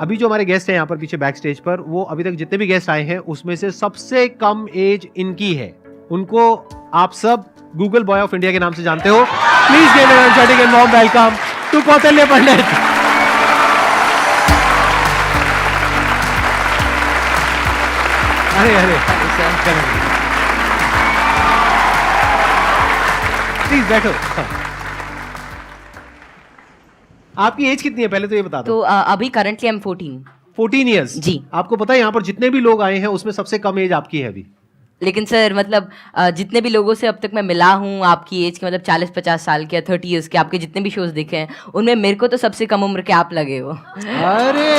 अभी जो हमारे गेस्ट हैं यहाँ पर पीछे बैक स्टेज पर, वो अभी तक जितने भी गेस्ट आए हैं उसमें से सबसे कम एज इनकी है। उनको आप सब गूगल बॉय ऑफ इंडिया के नाम से जानते हो। Please give a energetic and warm welcome to Kautilya Pandit. अरे प्लीज बैठो। आपकी एज कितनी है पहले तो ये बता दो। तो अभी करंटली आई एम 14 ईयर्स जी। आपको पता है यहाँ पर जितने भी लोग आए हैं उसमें सबसे कम एज आपकी है अभी। लेकिन सर मतलब जितने भी लोगों से अब तक मैं मिला हूँ आपकी एज के, मतलब 40-50 साल के या 30 ईयर्स के, आपके जितने भी शोज देखे हैं उनमें मेरे को तो सबसे कम उम्र के आप लगे हो। अरे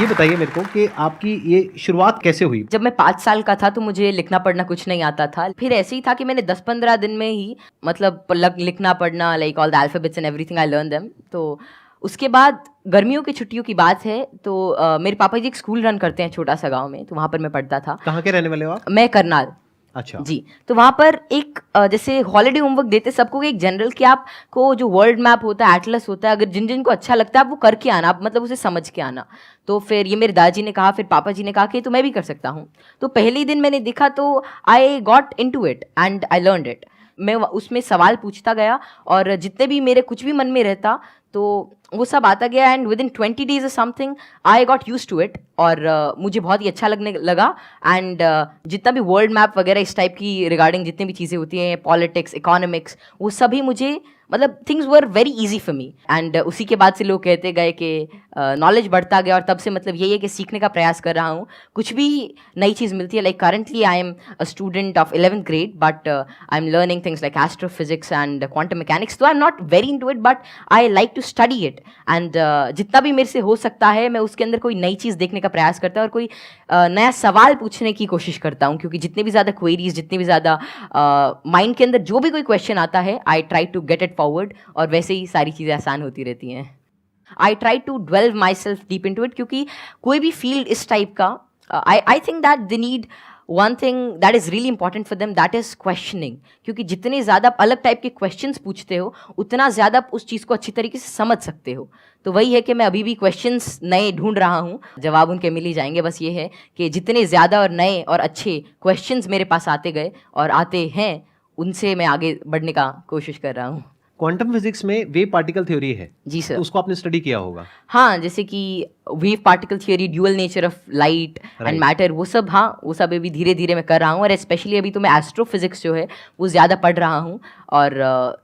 ये बताइए मेरे को कि आपकी ये शुरुआत कैसे हुई। जब मैं 5 साल का था तो मुझे लिखना पढ़ना कुछ नहीं आता था। फिर ऐसे ही था कि मैंने 10-15 दिन में ही मतलब लिखना पढ़ना, like all the alphabets and everything I learn them. तो उसके बाद गर्मियों की छुट्टियों की बात है तो मेरे पापा जी एक स्कूल रन करते हैं छोटा सा गांव में, तो वहाँ पर मैं पढ़ता था। कहाँ के रहने वाले हो आप? मैं करनाल। अच्छा जी। तो वहाँ पर एक जैसे हॉलीडे होमवर्क देते सबको एक जनरल कि आपको जो वर्ल्ड मैप होता है, एटलस होता है, अगर जिन जिन को अच्छा लगता है आप वो करके आना, आप मतलब उसे समझ के आना। तो फिर ये मेरे दादाजी ने कहा, फिर पापा जी ने कहा कि तो मैं भी कर सकता हूँ। तो पहले ही दिन मैंने देखा तो I got into it and I learned it. मैं उसमें सवाल पूछता गया और जितने भी मेरे कुछ भी मन में रहता तो वो सब आता गया एंड विद इन 20 डेज और something I got use to it और मुझे बहुत ही अच्छा लगने लगा। एंड जितना भी वर्ल्ड मैप वगैरह इस टाइप की रिगार्डिंग जितनी भी चीज़ें होती हैं, पॉलिटिक्स, इकोनॉमिक्स, वो सभी मुझे मतलब things were very easy for me. And उसी के बाद से लोग कहते गए कि नॉलेज बढ़ता गया और तब से मतलब यही है कि सीखने का प्रयास कर रहा हूँ। कुछ भी नई चीज़ मिलती है, like currently I am a student of 11th grade but I am learning things like astrophysics and quantum mechanics. तो I am not very into it but I like to study it and जितना भी मेरे से हो सकता है मैं उसके अंदर कोई नई चीज़ देखने का प्रयास करता हूँ और कोई नया सवाल पूछने की कोशिश करता हूँ, क्योंकि जितनी भी ज़्यादा क्वेरीज, जितनी भी ज़्यादा माइंड के अंदर जो भी कोई क्वेश्चन आता है I try to get it forward और वैसे ही सारी चीज़ें आसान होती रहती हैं। I try to delve myself deep into it, क्योंकि कोई भी फील्ड इस टाइप का I think that they need one thing that is really important for them, that is questioning. क्योंकि जितने ज़्यादा आप अलग टाइप के क्वेश्चंस पूछते हो उतना ज़्यादा आप उस चीज़ को अच्छी तरीके से समझ सकते हो। तो वही है कि मैं अभी भी क्वेश्चंस नए ढूंढ रहा हूँ, जवाब उनके मिल ही जाएंगे। बस ये है कि जितने ज़्यादा और नए और अच्छे क्वेश्चंस मेरे पास आते गए और आते हैं उनसे मैं आगे बढ़ने का कोशिश कर रहा हूँ। क्वांटम फिजिक्स में वेव पार्टिकल थ्योरी है जी सर। तो उसको आपने स्टडी किया होगा। हाँ, जैसे कि wave particle theory, dual nature of light and matter, वो सब, हाँ वो सब अभी धीरे धीरे मैं कर रहा हूँ। और स्पेशली अभी तो मैं एस्ट्रोफिजिक्स जो है वो ज़्यादा पढ़ रहा हूँ। और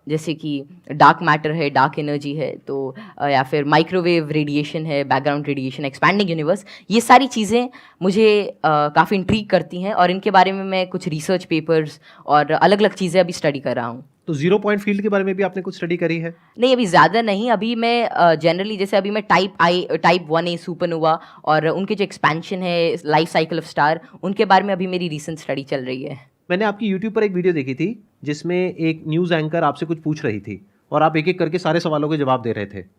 जैसे कि डार्क मैटर है, डार्क एनर्जी है, तो या फिर माइक्रोवेव रेडिएशन है, बैकग्राउंड रेडिएशन, एक्सपैंडिंग यूनिवर्स, ये सारी चीज़ें मुझे काफ़ी इंट्रीग करती हैं और इनके बारे में मैं कुछ रिसर्च पेपर्स और अलग अलग चीज़ें अभी स्टडी कर रहा हूँ। तो जीरो पॉइंट फील्ड के बारे में भी आपने कुछ स्टडी करी है? नहीं, अभी ज़्यादा नहीं। अभी मैं जनरली जैसे अभी मैं टाइप 1A सुपरनोवा और उनके जो एक्सपेंशन है, लाइफ साइकिल ऑफ स्टार, उनके बारे में अभी मेरी रीसेंट स्टडी चल रही है। मैंने आपकी YouTube पर एक वीडियो देखी थी जिसमें एक न्यूज़ एंकर आपसे कुछ पूछ रही थी और आप एक एक करके सारे सवालों के जवाब दे रहे थे।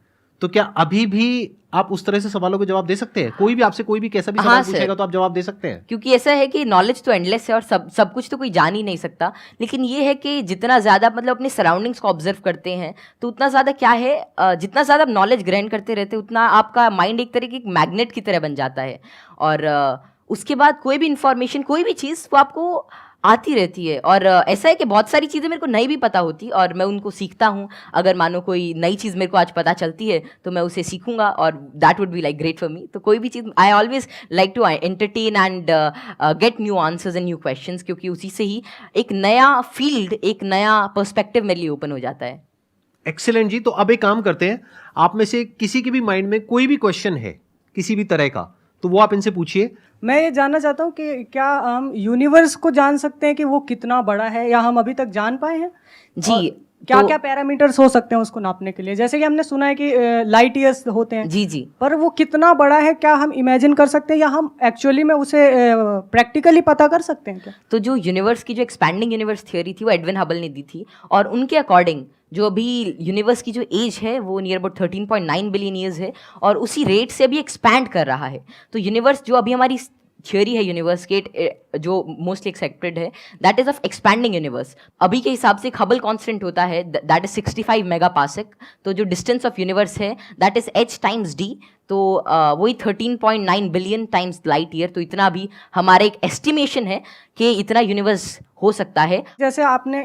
तो क्या अभी भी आप उस तरह से सवालों के जवाब दे सकते हैं? कोई भी आपसे कोई भी कैसा भी सवाल पूछेगा तो आप जवाब दे सकते हैं? क्योंकि ऐसा है कि नॉलेज तो एंडलेस है और सब कुछ तो कोई जान ही नहीं सकता। लेकिन ये है कि जितना ज़्यादा मतलब अपने सराउंडिंग्स को ऑब्जर्व करते हैं तो उतना ज़्यादा क्या है, जितना ज़्यादा आप नॉलेज ग्रहण करते रहते हैं उतना आपका माइंड एक तरह की मैग्नेट की तरह बन जाता है। और उसके बाद कोई भी इंफॉर्मेशन, कोई भी चीज़ वो आपको आती रहती है। और ऐसा है कि बहुत सारी चीज़ें मेरे को नहीं भी पता होती और मैं उनको सीखता हूँ। अगर मानो कोई नई चीज़ मेरे को आज पता चलती है तो मैं उसे सीखूंगा और that would be like great for me. तो कोई भी चीज़ I always like to entertain and get new answers and new questions, क्योंकि उसी से ही एक नया फील्ड, एक नया पर्सपेक्टिव मेरे लिए ओपन हो जाता है। एक्सीलेंट जी। तो अब एक काम करते हैं, आप में से किसी के भी माइंड में कोई भी क्वेश्चन है किसी भी तरह का तो वो आप इनसे पूछिए। मैं ये जानना चाहता हूँ कि क्या हम यूनिवर्स को जान सकते हैं कि वो कितना बड़ा है, या हम अभी तक जान पाए हैं? जी, क्या तो क्या पैरामीटर्स हो सकते हैं उसको नापने के लिए? जैसे कि हमने सुना है कि लाइट ईयर्स होते हैं। जी जी। पर वो कितना बड़ा है, क्या हम इमेजिन कर सकते हैं या हम एक्चुअली में उसे प्रैक्टिकली पता कर सकते हैं क्या? तो जो यूनिवर्स की जो एक्सपैंडिंग यूनिवर्स थ्योरी थी वो एडविन हबल ने दी थी और उनके अकॉर्डिंग जो अभी यूनिवर्स की जो एज है वो नियर अबाउट 13.9 बिलियन ईयर्स है और उसी रेट से अभी एक्सपैंड कर रहा है। तो यूनिवर्स जो अभी हमारी थियोरी है यूनिवर्स के जो मोस्टली एक्सेप्टेड है, that is of expanding universe. अभी के हिसाब से हबल कांस्टेंट होता है दैट इज 65 मेगापास्क। तो जो डिस्टेंस ऑफ यूनिवर्स है that is h times d, तो वही 13.9 बिलियन टाइम्स लाइट ईयर। तो इतना भी हमारा एक एस्टिमेशन है कि इतना यूनिवर्स हो सकता है। जैसे आपने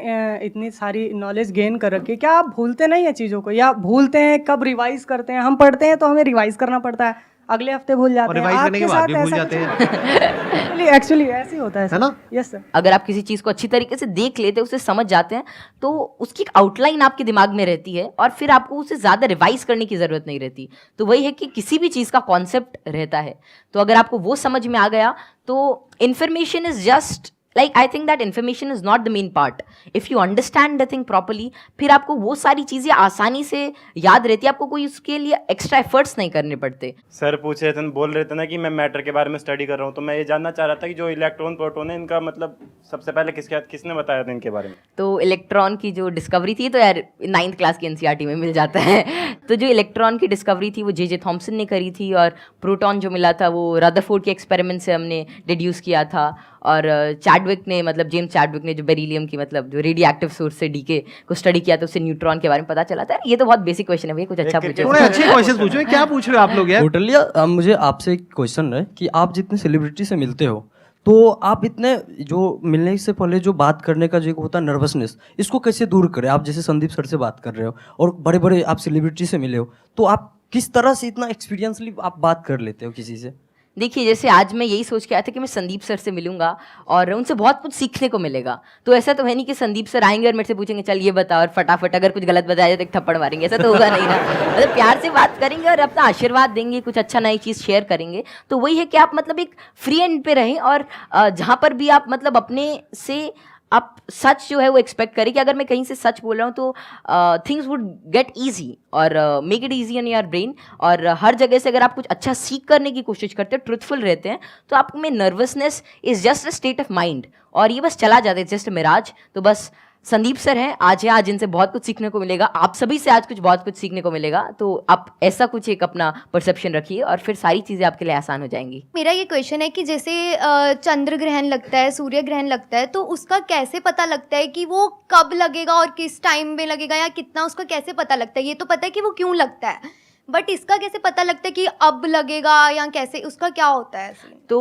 इतनी सारी नॉलेज गेन कर रखी है, क्या आप भूलते नहीं है चीज़ों को, या भूलते हैं? कब रिवाइज करते हैं? हम पढ़ते हैं तो हमें रिवाइज करना पड़ता है, अगले हफ्ते भूल जाते और हैं। रिवाइज करने के आपके बाद साथ भी भूल ऐसा जाते कुछ हैं। एक्चुअली ऐसे ही होता है है ना? Yes sir. अगर आप किसी चीज़ को अच्छी तरीके से देख लेते हैं, उसे समझ जाते हैं, तो उसकी एक आउटलाइन आपके दिमाग में रहती है और फिर आपको उसे ज़्यादा रिवाइज करने की ज़रूरत नहीं रहती। तो वही है कि किसी भी चीज़ का कॉन्सेप्ट रहता है, तो अगर आपको वो समझ में आ गया तो information is just like, I think that information is not the main part. If you understand the thing properly, फिर आपको वो सारी चीज़ें आसानी से याद रहती है, आपको कोई उसके लिए एक्स्ट्रा एफर्ट्स नहीं करने पड़ते। सर पूछ रहे थे, बोल रहे थे ना कि मैं मैटर के बारे में स्टडी कर रहा हूँ, तो मैं ये जानना चाह रहा था कि जो इलेक्ट्रॉन प्रोटॉन है इनका मतलब सबसे पहले किसने बताया था इनके बारे में? तो इलेक्ट्रॉन की जो डिस्कवरी थी, तो यार 9th क्लास की एनसीईआरटी में मिल जाता है। तो जो इलेक्ट्रॉन की डिस्कवरी थी वो जे थॉमसन ने करी थी, और प्रोटॉन जो मिला था वो रदरफोर्ड के एक्सपेरिमेंट से हमने डिड्यूस किया था। और चैडविक ने, मतलब जेम्स चैडविक ने जो बेरिलियम की, मतलब जो रेडियो एक्टिव सोर्स से डीके को स्टडी किया, तो उससे न्यूट्रॉन के बारे में पता चला था। ये तो बहुत बेसिक क्वेश्चन है भैया, कुछ अच्छा पूछो। थोड़े अच्छे क्वेश्चन पूछो। क्या पूछ रहे हो आप लोग यार? टोटली। मुझे आपसे एक क्वेश्चन है कि आप जितने सेलिब्रिटी से मिलते हो, तो आप इतने जो मिलने से पहले जो बात करने का जो होता है नर्वसनेस, इसको कैसे दूर करें? आप जैसे संदीप सर से बात कर रहे हो और बड़े बड़े आप सेलिब्रिटी से मिले हो, तो आप किस तरह से इतना एक्सपीरियंसली आप बात कर लेते हो किसी से? देखिए, जैसे आज मैं यही सोच के आया था कि मैं संदीप सर से मिलूंगा और उनसे बहुत कुछ सीखने को मिलेगा। तो ऐसा तो है नहीं कि संदीप सर आएंगे और मेरे से पूछेंगे चल ये बता, और फटाफट अगर कुछ गलत बताया जाए तो एक थप्पड़ मारेंगे। ऐसा तो होगा नहीं ना। मतलब प्यार से बात करेंगे और अपना आशीर्वाद देंगे, कुछ अच्छा नई चीज़ शेयर करेंगे। तो वही है कि आप मतलब एक फ्री एंड पे रहें, और जहाँ पर भी आप मतलब अपने से आप सच जो है वो एक्सपेक्ट करें कि अगर मैं कहीं से सच बोल रहा हूँ तो थिंग्स वुड गेट ईजी, और make it easy in your brain. और हर जगह से अगर आप कुछ अच्छा सीख करने की कोशिश करते हो, ट्रुथफुल रहते हैं, तो आप में nervousness is just a state of mind, और ये बस चला जाता है, जस्ट मिराज। तो बस संदीप सर हैं, आज इनसे बहुत कुछ सीखने को मिलेगा, आप सभी से आज बहुत कुछ सीखने को मिलेगा। तो आप ऐसा कुछ एक अपना परसेप्शन रखिए और फिर सारी चीज़ें आपके लिए आसान हो जाएंगी। मेरा ये क्वेश्चन है कि जैसे चंद्र ग्रहण लगता है, सूर्य ग्रहण लगता है, तो उसका कैसे पता लगता है कि वो कब लगेगा और किस टाइम में लगेगा, या कितना, उसका कैसे पता लगता है? ये तो पता है कि वो क्यों लगता है, बट इसका कैसे पता लगता है कि अब लगेगा, या कैसे, उसका क्या होता है? तो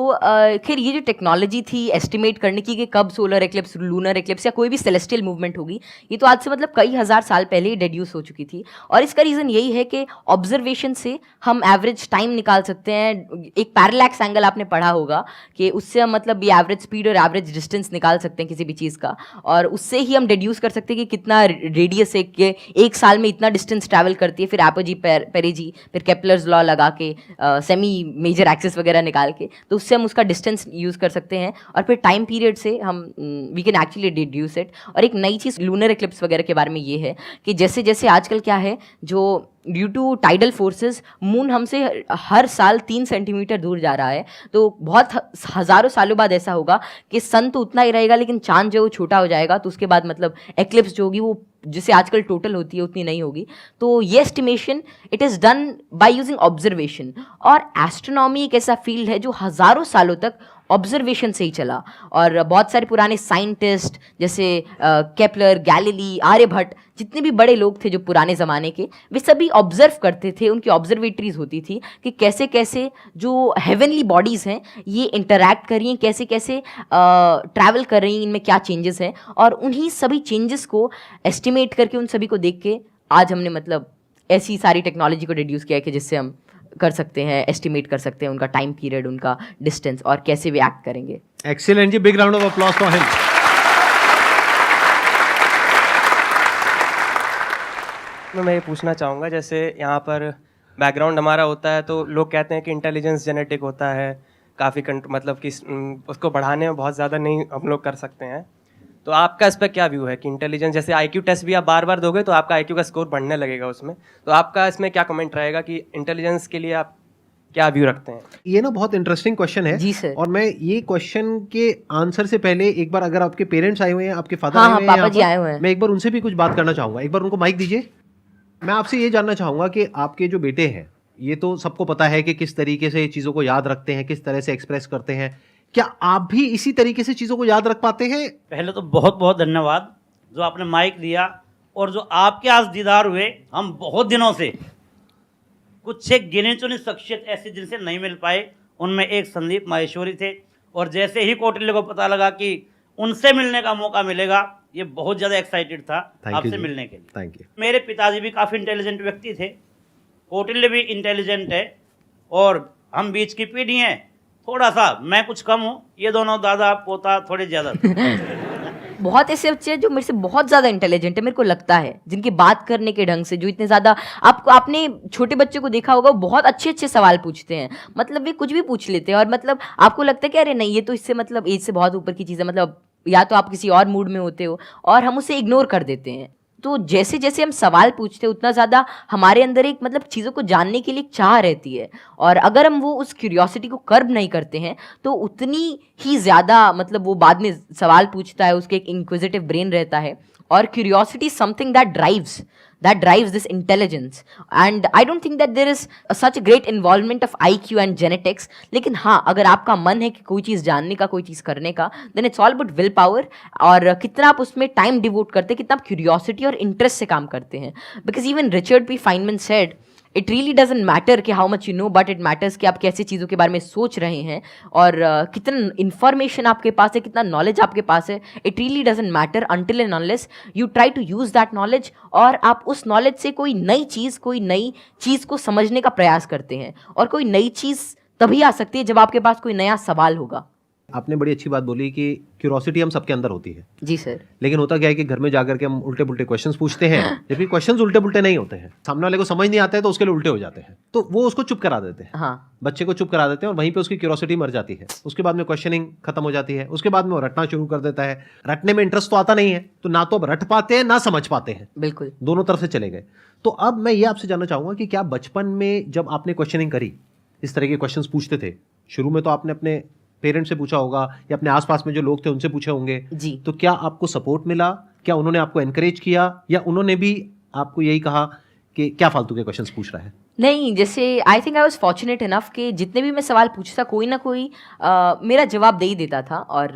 खैर ये जो टेक्नोलॉजी थी एस्टिमेट करने की कि कब सोलर एक्लिप्स, लूनर एक्लिप्स या कोई भी सेलेस्टियल मूवमेंट होगी, ये तो आज से मतलब कई हज़ार साल पहले ही डेड्यूस हो चुकी थी। और इसका रीज़न यही है कि ऑब्जर्वेशन से हम एवरेज टाइम निकाल सकते हैं। एक पैरेलैक्स एंगल आपने पढ़ा होगा कि उससे हम मतलब ये एवरेज स्पीड और एवरेज डिस्टेंस निकाल सकते हैं किसी भी चीज़ का, और उससे ही हम डेड्यूस कर सकते हैं कि कितना रेडियस है, कि एक साल में इतना डिस्टेंस ट्रैवल करती है। फिर एपोजी पेरेजी, फिर केपलर्स लॉ लगा के सेमी मेजर एक्सिस वगैरह निकाल के, तो उससे हम उसका डिस्टेंस यूज़ कर सकते हैं, और फिर टाइम पीरियड से हम we can actually deduce it. और एक नई चीज़ लूनर एक्लिप्स वगैरह के बारे में ये है कि जैसे जैसे आजकल क्या है, जो due to tidal forces moon हमसे हर साल 3 सेंटीमीटर दूर जा रहा है। तो बहुत हज़ारों सालों बाद ऐसा होगा कि सन तो उतना ही रहेगा, लेकिन चांद जो छोटा हो जाएगा, तो उसके बाद मतलब एक्लिप्स जो होगी वो जिसे आजकल टोटल होती है उतनी नहीं होगी। तो ये estimation it is done by using observation. और एस्ट्रोनॉमी एक ऐसा फील्ड है जो हज़ारों सालों तक ऑब्जर्वेशन से ही चला, और बहुत सारे पुराने साइंटिस्ट जैसे केपलर, गैलीली, आर्यभट्ट, जितने भी बड़े लोग थे जो पुराने ज़माने के, वे सभी ऑब्जर्व करते थे। उनकी ऑब्जर्वेटरीज होती थी कि कैसे कैसे जो हेवनली बॉडीज़ हैं ये इंटरैक्ट कर रही हैं, कैसे कैसे ट्रैवल कर रही हैं, इनमें क्या चेंजेस हैं, और उन्हीं सभी चेंजेस को एस्टिमेट करके, उन सभी को देख के आज हमने मतलब ऐसी सारी टेक्नोलॉजी को डिड्यूस किया है कि जिससे हम कर सकते हैं, एस्टिमेट कर सकते हैं उनका टाइम पीरियड, उनका डिस्टेंस, और कैसे वे एक्ट करेंगे। Excellent ji, big round of applause for him. मैं ये पूछना चाहूँगा, जैसे यहाँ पर बैकग्राउंड हमारा होता है तो लोग कहते हैं कि इंटेलिजेंस जेनेटिक होता है, काफ़ी मतलब कि उसको बढ़ाने में बहुत ज़्यादा नहीं हम लोग कर सकते हैं। तो आपका इस पर क्या व्यू है कि इंटेलिजेंस, जैसे IQ टेस्ट भी आप बार बार दोगे तो आपका IQ का स्कोर बढ़ने लगेगा उसमें, तो आपका इसमें क्या कमेंट रहेगा कि इंटेलिजेंस के लिए आप क्या व्यू रखते हैं? ये ना बहुत इंटरेस्टिंग क्वेश्चन है जी सर। और मैं ये क्वेश्चन के आंसर से पहले एक बार, अगर आपके पेरेंट्स आए हुए हैं, आपके फादर हाँ, आए हुए हैं, पापा जी आए हुए हैं, मैं एक बार उनसे भी कुछ बात करना चाहूंगा। एक बार उनको माइक दीजिए। मैं आपसे ये जानना चाहूंगा कि आपके जो बेटे हैं ये तो सबको पता है कि किस तरीके से चीज़ों को याद रखते हैं, किस तरह से एक्सप्रेस करते हैं। क्या आप भी इसी तरीके से चीज़ों को याद रख पाते हैं? पहले तो बहुत बहुत धन्यवाद जो आपने माइक दिया, और जो आपके आज दीदार हुए। हम बहुत दिनों से कुछ एक गिने चुने शख्सियत ऐसे जिनसे नहीं मिल पाए, उनमें एक संदीप माहेश्वरी थे, और जैसे ही कौटिल्य को पता लगा कि उनसे मिलने का मौका मिलेगा, ये बहुत ज़्यादा एक्साइटेड था आपसे मिलने के लिए। Thank you. मेरे पिताजी भी काफ़ी इंटेलिजेंट व्यक्ति थे, कौटिल्य भी इंटेलिजेंट है, और हम बीच की पीढ़ी हैं। थोड़ा सा मैं कुछ कम हूँ, ये दोनों दादा पोता थोड़े ज़्यादा बहुत ऐसे बच्चे हैं जो मेरे से बहुत ज़्यादा इंटेलिजेंट है, मेरे को लगता है, जिनकी बात करने के ढंग से, जो इतने ज़्यादा, आपने छोटे बच्चे को देखा होगा, वो बहुत अच्छे अच्छे सवाल पूछते हैं, मतलब वे कुछ भी पूछ लेते हैं, और मतलब आपको लगता है कि अरे नहीं, ये तो इससे मतलब एज से बहुत ऊपर की चीज़ है, मतलब या तो आप किसी और मूड में होते हो, और हम उसे इग्नोर कर देते हैं। तो जैसे जैसे हम सवाल पूछते हैं, उतना ज़्यादा हमारे अंदर एक मतलब चीज़ों को जानने के लिए एक चाह रहती है, और अगर हम वो उस क्यूरियोसिटी को कर्ब नहीं करते हैं, तो उतनी ही ज़्यादा मतलब वो बाद में सवाल पूछता है, उसके एक इंक्विजिटिव ब्रेन रहता है, और curiosity something that drives this intelligence, and I don't think that there is such a great involvement of IQ and genetics. लेकिन हाँ, अगर आपका मन है कि कोई चीज़ जानने का, कोई चीज़ करने का, then it's all about will power, और कितना आप उसमें टाइम डिवोट करते हैं, कितना आप क्यूरियोसिटी और इंटरेस्ट से काम करते हैं। Because even Richard P Feynman said, it really doesn't matter कि how much you know, but it matters कि आप कैसी चीज़ों के बारे में सोच रहे हैं, और कितना इन्फॉर्मेशन आपके पास है, कितना नॉलेज आपके पास है। It really doesn't matter until and unless you try to use that knowledge, और आप उस नॉलेज से कोई नई चीज़ को समझने का प्रयास करते हैं। और कोई नई चीज़ तभी आ सकती है जब आपके पास कोई नया सवाल होगा। आपने बड़ी अच्छी बात बोली कि क्यूरोसिटी हम सबके अंदर होती है। जी सर। लेकिन होता क्या है कि घर में जाकर के हम उल्टे पुल्टे क्वेश्चंस पूछते हैं, जबकि क्वेश्चंस उल्टे पुल्टे नहीं होते हैं। सामने वाले को समझ नहीं आता है तो उसके लिए उल्टे हो जाते हैं, तो वो उसको चुप करा देते हैं। हाँ, बच्चे को चुप करा देते हैं, और वहीं पे उसकी क्यूरोसिटी मर जाती है। उसके बाद में क्वेश्चनिंग खत्म हो जाती है, उसके बाद में वो रटना शुरू कर देता है। रटने में इंटरेस्ट तो आता नहीं है, तो ना तो अब रट पाते हैं ना समझ पाते हैं, बिल्कुल दोनों तरफ से चले गए। तो अब मैं ये आपसे जानना चाहूंगा कि क्या बचपन में जब आपने क्वेश्चनिंग करी, इस तरह के क्वेश्चंस पूछते थे, शुरू में तो आपने अपने पेरेंट्स से पूछा होगा या अपने आसपास में जो लोग थे उनसे पूछे होंगे जी। तो क्या आपको सपोर्ट मिला? क्या उन्होंने आपको एनकरेज किया, या उन्होंने भी आपको यही कहा कि क्या फालतू के क्वेश्चंस पूछ रहा है? नहीं, जैसे I think I was fortunate enough कि जितने भी मैं सवाल पूछता, कोई ना कोई मेरा जवाब दे ही देता था। और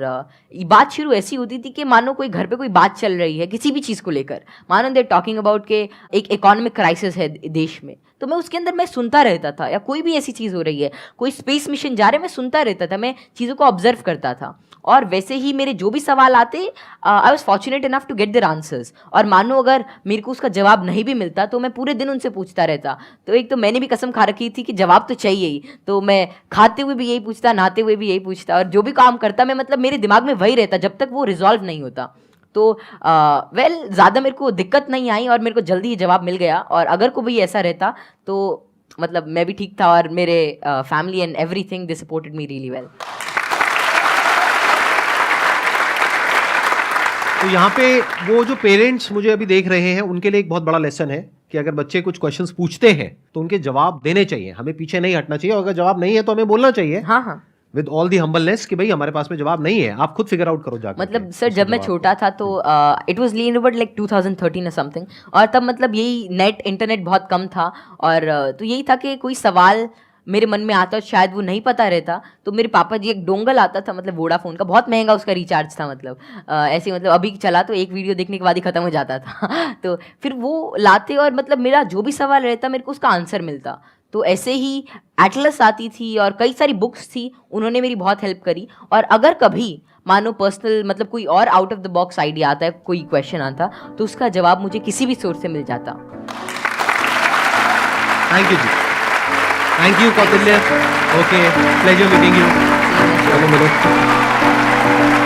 बात शुरू ऐसी होती थी कि मानो कोई घर पे कोई बात चल रही है किसी भी चीज़ को लेकर, मानो दे टॉकिंग अबाउट के एक इकोनॉमिक क्राइसिस है देश में, तो मैं उसके अंदर मैं सुनता रहता था, या कोई भी ऐसी चीज़ हो रही है, कोई स्पेस मिशन जा रहे, मैं सुनता रहता था, मैं चीज़ों को ऑब्जर्व करता था। और वैसे ही मेरे जो भी सवाल आते, I was fortunate enough to get their answers. और मानो अगर मेरे को उसका जवाब नहीं भी मिलता तो मैं पूरे दिन उनसे पूछता रहता। तो एक तो मैंने भी कसम खा रखी थी कि जवाब तो चाहिए ही, तो मैं खाते हुए भी यही पूछता, नहाते हुए भी यही पूछता, और जो भी काम करता मैं मतलब मेरे दिमाग में वही रहता जब तक वो रिजॉल्व नहीं होता। तो ज़्यादा मेरे को दिक्कत नहीं आई, और मेरे को जल्दी ही जवाब मिल गया। और अगर कोई ऐसा रहता तो मतलब मैं भी ठीक था, और मेरे family and everything they supported me really well. तो यहाँ पे वो जो पेरेंट्स मुझे अभी देख रहे हैं, उनके लिए एक बहुत बड़ा लेसन है कि अगर बच्चे कुछ क्वेश्चंस पूछते हैं तो उनके जवाब देने चाहिए, हमें पीछे नहीं हटना चाहिए। और अगर जवाब नहीं है तो हमें बोलना चाहिए, हाँ, विद ऑल दी हम्बलनेस कि भाई हमारे पास में जवाब नहीं है, आप खुद फिगर आउट करो जाकर। मतलब सर जब मैं छोटा था तो it was lean about like 2013 और समथिंग, और तब मतलब यही इंटरनेट बहुत कम था, और तो यही था कि कोई सवाल मेरे मन में आता, शायद वो नहीं पता रहता, तो मेरे पापा जी एक डोंगल आता था, मतलब वोडाफोन का, बहुत महंगा उसका रिचार्ज था, मतलब ऐसे मतलब अभी चला तो एक वीडियो देखने के बाद ही खत्म हो जाता था तो फिर वो लाते, और मतलब मेरा जो भी सवाल रहता मेरे को उसका आंसर मिलता। तो ऐसे ही एटलस आती थी और कई सारी बुक्स थी, उन्होंने मेरी बहुत हेल्प करी। और अगर कभी मानो पर्सनल मतलब कोई और out of the box idea आता है, कोई क्वेश्चन आता, तो उसका जवाब मुझे किसी भी सोर्स से मिल जाता। Thank you ji, thank you Kautilya. Okay, pleasure meeting you. चलो मिलो।